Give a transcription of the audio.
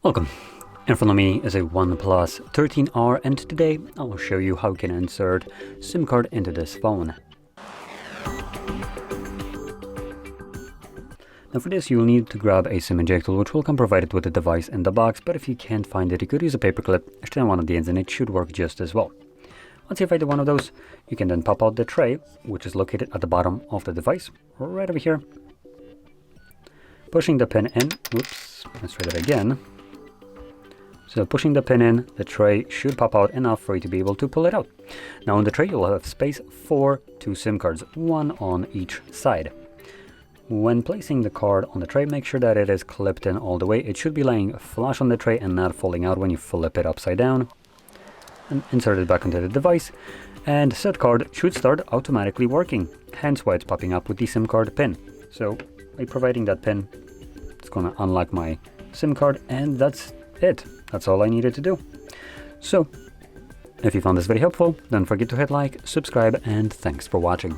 Welcome. In front of me is a OnePlus 13R, and today I will show you how you can insert SIM card into this phone. Now for this you will need to grab a SIM ejector, which will come provided with the device in the box, but if you can't find it you could use a paperclip, stick on one of the ends and it should work just as well. Once you find one of those, you can then pop out the tray, which is located at the bottom of the device, right over here. Pushing the pin in, let's try that again. So pushing the pin in, the tray should pop out enough for you to be able to pull it out. Now on the tray you'll have space for 2 SIM cards, one on each side. When placing the card on the tray, make sure that it is clipped in all the way. It should be laying flush on the tray and not falling out when you flip it upside down. And insert it back into the device, and said card should start automatically working, hence why it's popping up with the SIM card pin. So by providing that pin, it's going to unlock my SIM card, and that's it. That's all I needed to do. So if you found this very helpful, don't forget to hit like, subscribe, and thanks for watching.